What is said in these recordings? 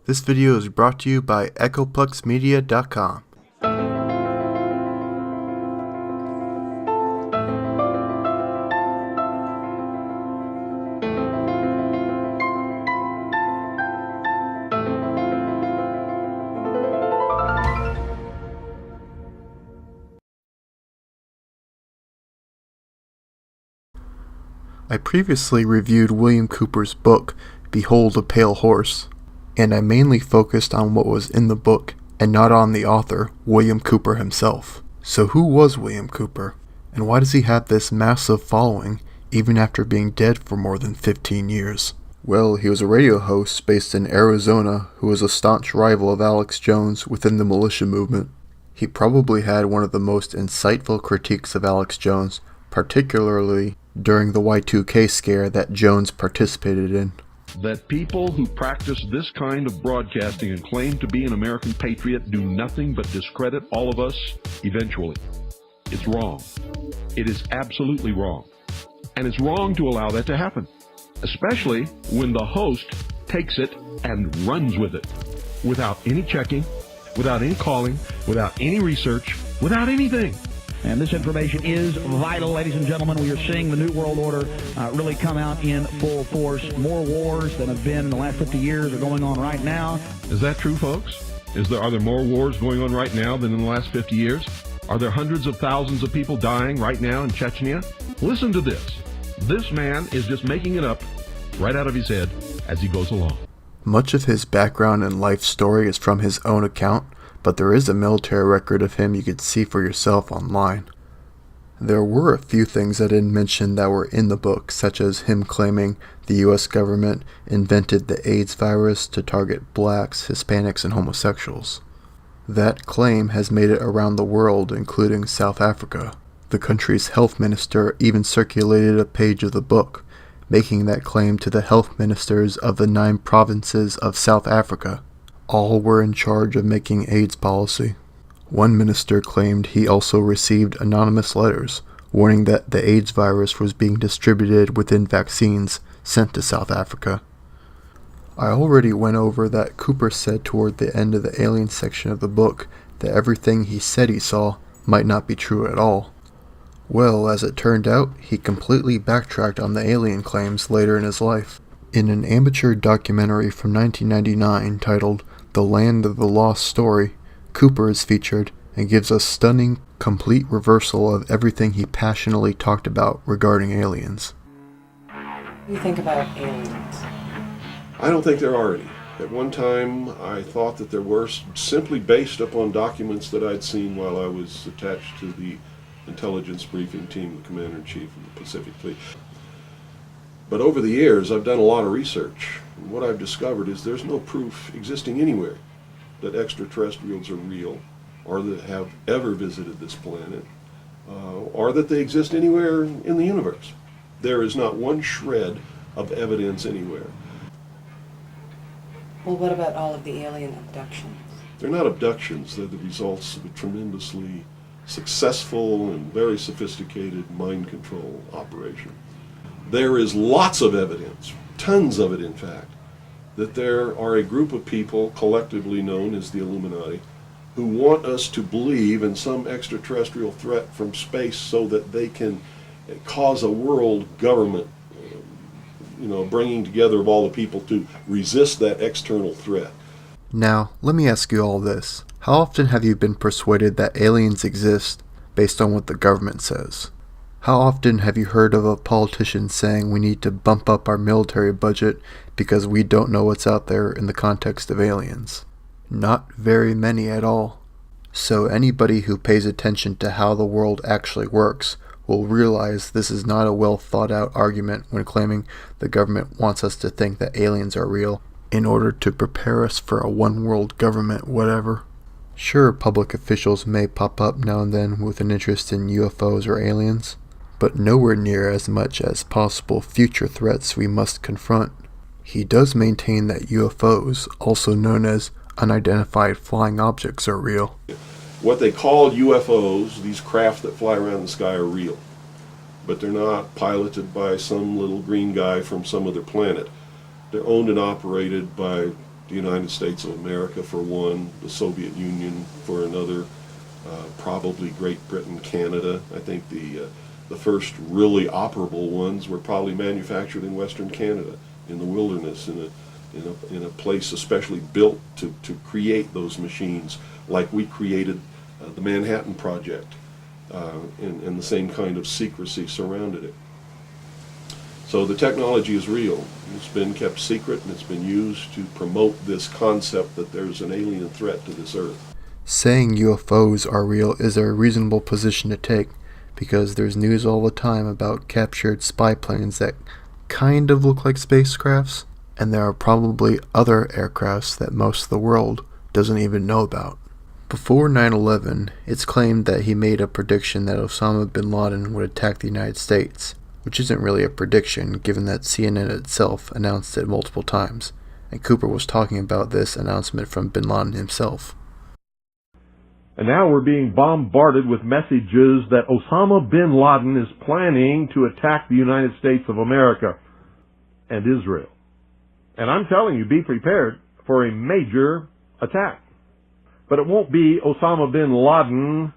This video is brought to you by EchoPluxMedia.com. I previously reviewed William Cooper's book, Behold a Pale Horse, and I mainly focused on what was in the book and not on the author, William Cooper himself. So who was William Cooper, and why does he have this massive following even after being dead for more than 15 years? Well, he was a radio host based in Arizona who was a staunch rival of Alex Jones within the militia movement. He probably had one of the most insightful critiques of Alex Jones, particularly during the Y2K scare that Jones participated in. That people who practice this kind of broadcasting and claim to be an American patriot do nothing but discredit all of us eventually. It's wrong. It is absolutely wrong. And it's wrong to allow that to happen, especially when the host takes it and runs with it without any checking, without any calling, without any research, without anything. And this information is vital, ladies and gentlemen. We are seeing the New World Order really come out in full force. More wars than have been in the last 50 years are going on right now. Is that true, folks? Are there more wars going on right now than in the last 50 years? Are there hundreds of thousands of people dying right now in Chechnya? Listen to this. This man is just making it up right out of his head as he goes along. Much of his background and life story is from his own account, but there is a military record of him you could see for yourself online. There were a few things I didn't mention that were in the book, such as him claiming the US government invented the AIDS virus to target blacks, Hispanics, and homosexuals. That claim has made it around the world, including South Africa. The country's health minister even circulated a page of the book, making that claim to the health ministers of the 9 provinces of South Africa. All were in charge of making AIDS policy. One minister claimed he also received anonymous letters warning that the AIDS virus was being distributed within vaccines sent to South Africa. I already went over that Cooper said toward the end of the alien section of the book that everything he said he saw might not be true at all. Well, as it turned out, he completely backtracked on the alien claims later in his life. In an amateur documentary from 1999 titled The Land of the Lost Story, Cooper is featured and gives a stunning, complete reversal of everything he passionately talked about regarding aliens. What do you think about aliens? I don't think there are any. At one time, I thought that there were, simply based upon documents that I'd seen while I was attached to the intelligence briefing team, the Commander-in-Chief of the Pacific Fleet. But over the years, I've done a lot of research. And what I've discovered is there's no proof existing anywhere that extraterrestrials are real, or that have ever visited this planet, or that they exist anywhere in the universe. There is not one shred of evidence anywhere. Well, what about all of the alien abductions? They're not abductions, they're the results of a tremendously successful and very sophisticated mind control operation. There is lots of evidence, tons of it in fact, that there are a group of people collectively known as the Illuminati who want us to believe in some extraterrestrial threat from space so that they can cause a world government, bringing together of all the people to resist that external threat. Now, let me ask you all this. How often have you been persuaded that aliens exist based on what the government says? How often have you heard of a politician saying we need to bump up our military budget because we don't know what's out there in the context of aliens? Not very many at all. So anybody who pays attention to how the world actually works will realize this is not a well thought out argument when claiming the government wants us to think that aliens are real in order to prepare us for a one world government whatever. Sure, public officials may pop up now and then with an interest in UFOs or aliens, but nowhere near as much as possible future threats we must confront. He does maintain that UFOs, also known as unidentified flying objects, are real. What they call UFOs, these craft that fly around the sky, are real. But they're not piloted by some little green guy from some other planet. They're owned and operated by the United States of America for one, the Soviet Union for another, probably Great Britain, Canada. I think the first really operable ones were probably manufactured in Western Canada, in the wilderness, in a place especially built to create those machines, like we created the Manhattan Project, and the same kind of secrecy surrounded it. So the technology is real. It's been kept secret, and it's been used to promote this concept that there's an alien threat to this Earth. Saying UFOs are real is a reasonable position to take, because there's news all the time about captured spy planes that kind of look like spacecrafts, and there are probably other aircrafts that most of the world doesn't even know about. Before 9/11, it's claimed that he made a prediction that Osama bin Laden would attack the United States, which isn't really a prediction given that CNN itself announced it multiple times, and Cooper was talking about this announcement from bin Laden himself. And now we're being bombarded with messages that Osama bin Laden is planning to attack the United States of America and Israel. And I'm telling you, be prepared for a major attack. But it won't be Osama bin Laden.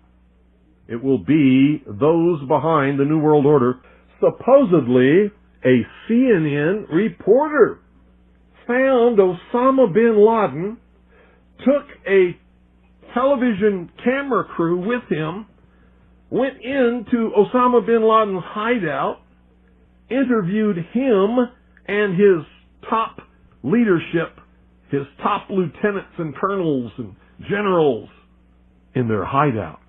It will be those behind the New World Order. Supposedly, a CNN reporter found Osama bin Laden, took a television camera crew with him, went into Osama bin Laden's hideout, interviewed him and his top leadership, his top lieutenants and colonels and generals in their hideout.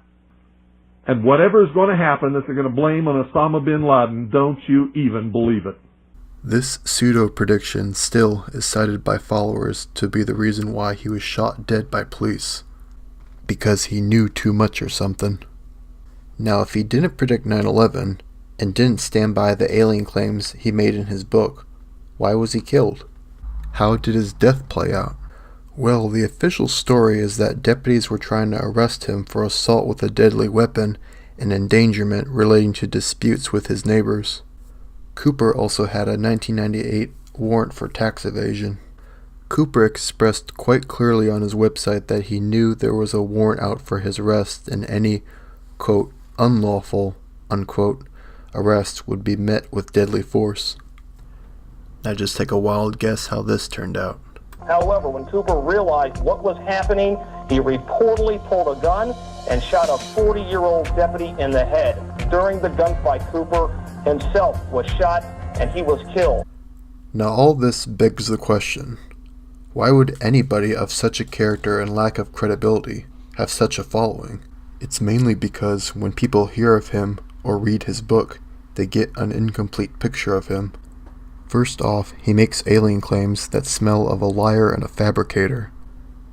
And whatever is going to happen that they're going to blame on Osama bin Laden, don't you even believe it. This pseudo-prediction still is cited by followers to be the reason why he was shot dead by police. Because he knew too much or something. Now, if he didn't predict 9/11 and didn't stand by the alien claims he made in his book, why was he killed? How did his death play out? Well, the official story is that deputies were trying to arrest him for assault with a deadly weapon and endangerment relating to disputes with his neighbors. Cooper also had a 1998 warrant for tax evasion. Cooper expressed quite clearly on his website that he knew there was a warrant out for his arrest, and any, quote, unlawful, unquote, arrest would be met with deadly force. Now just take a wild guess how this turned out. However, when Cooper realized what was happening, he reportedly pulled a gun and shot a 40-year-old deputy in the head. During the gunfight, Cooper himself was shot and he was killed. Now all this begs the question, why would anybody of such a character and lack of credibility have such a following? It's mainly because when people hear of him or read his book, they get an incomplete picture of him. First off, he makes alien claims that smell of a liar and a fabricator.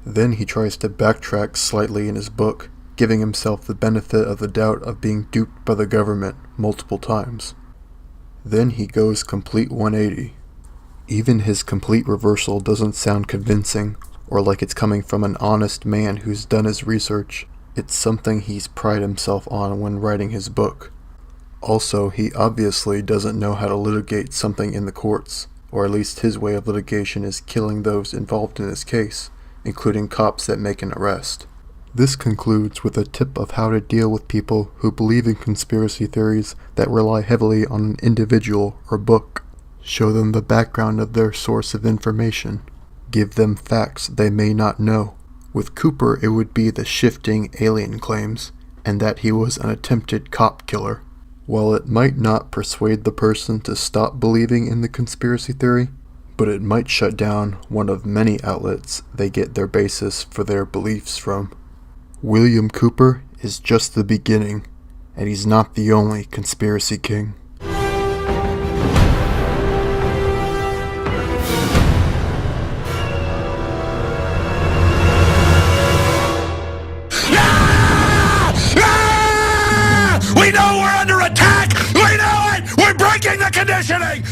Then he tries to backtrack slightly in his book, giving himself the benefit of the doubt of being duped by the government multiple times. Then he goes complete 180. Even his complete reversal doesn't sound convincing, or like it's coming from an honest man who's done his research. It's something he's prided himself on when writing his book. Also, he obviously doesn't know how to litigate something in the courts, or at least his way of litigation is killing those involved in his case, including cops that make an arrest. This concludes with a tip of how to deal with people who believe in conspiracy theories that rely heavily on an individual or book. Show them the background of their source of information. Give them facts they may not know. With Cooper, it would be the shifting alien claims, and that he was an attempted cop killer. While it might not persuade the person to stop believing in the conspiracy theory, but it might shut down one of many outlets they get their basis for their beliefs from. William Cooper is just the beginning, and he's not the only conspiracy king. We know we're under attack! We know it! We're breaking the conditioning!